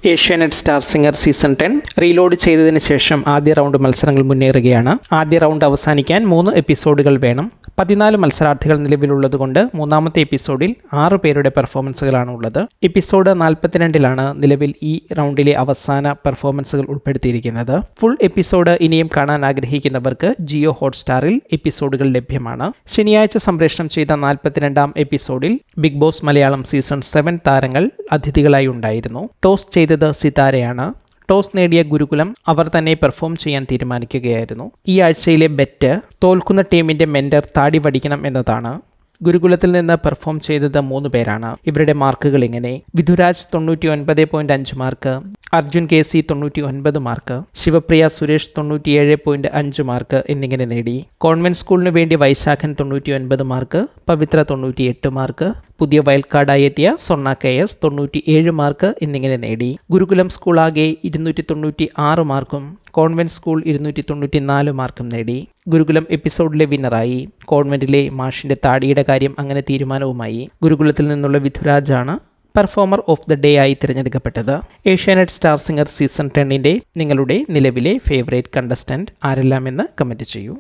Asianet star singer season 10 reload ചെയ്തതിന് ശേഷം ആദ്യ റൗണ്ട് മത്സരങ്ങൾ മുന്നേറുകയാണ്. ആദ്യ റൗണ്ട് അവസാനിക്കാൻ 3 എപ്പിസോഡുകൾ വേണം. 14 മത്സരാർത്ഥികൾ നിലവിലുള്ളതുകൊണ്ട് മൂന്നാമത്തെ എപ്പിസോഡിൽ 6 പേരുടെ പെർഫോമൻസുകളാണ് ഉള്ളത്. എപ്പിസോഡ് 42ലാണ് നിലവിൽ ഈ റൗണ്ടിലെ അവസാന പെർഫോമൻസുകൾ ഉൾപ്പെടുത്തിയിരിക്കുന്നത്. ഫുൾ എപ്പിസോഡ് ഇനിയും കാണാൻ ആഗ്രഹിക്കുന്നവർക്ക് ജിയോ ഹോട്ട്സ്റ്റാറിൽ എപ്പിസോഡുകൾ ലഭ്യമാണ്. ശനിയാഴ്ച സംപ്രേഷണം ചെയ്ത 42ാം എപ്പിസോഡിൽ ബിഗ് ബോസ് മലയാളം സീസൺ 7 താരങ്ങൾ അതിഥികളായി ഉണ്ടായിരുന്നു. ടോസ് ചെയ്തത് സിതാരയാണ്. ടോസ് നേടിയ ഗുരുകുലം അവർ തന്നെ പെർഫോം ചെയ്യാൻ തീരുമാനിക്കുകയായിരുന്നു. ഈ ആഴ്ചയിലെ ബെറ്റ് തോൽക്കുന്ന ടീമിന്റെ മെന്റർ താടി വടിക്കണം എന്നതാണ്. ഗുരുകുലത്തിൽ നിന്ന് പെർഫോം ചെയ്തത് 3 പേരാണ്. ഇവരുടെ മാർക്കുകൾ ഇങ്ങനെ: വിധുരാജ് 99.5 mark, Arjun KC 99 mark, Sivapriya Suresh 97.5 mark എന്നിങ്ങനെ നേടി. കോൺവെന്റ് സ്കൂളിന് വേണ്ടി വൈശാഖൻ 99 മാർക്ക്, പവിത്ര 98 മാർക്ക്, പുതിയ വയൽക്കാർഡായി എത്തിയ സ്വർണ്ണ KS 97 മാർക്ക് എന്നിങ്ങനെ നേടി. ഗുരുകുലം സ്കൂൾ ആകെ 296 മാർക്കും കോൺവെന്റ് സ്കൂൾ 294 മാർക്കും നേടി. ഗുരുകുലം എപ്പിസോഡിലെ വിന്നറായി. കോൺവെന്റിലെ മാഷിന്റെ താടിയുടെ കാര്യം അങ്ങനെ തീരുമാനവുമായി. ഗുരുകുലത്തിൽ നിന്നുള്ള വിധുരാജാണ് പെർഫോമർ ഓഫ് ദ ഡേ ആയി തിരഞ്ഞെടുക്കപ്പെട്ടത്. ഏഷ്യാനെറ്റ് സ്റ്റാർ സിംഗർ സീസൺ 10ന്റെ നിങ്ങളുടെ നിലവിലെ ഫേവറേറ്റ് കണ്ടസ്റ്റന്റ് ആരെല്ലാമെന്ന് കമന്റ് ചെയ്യൂ.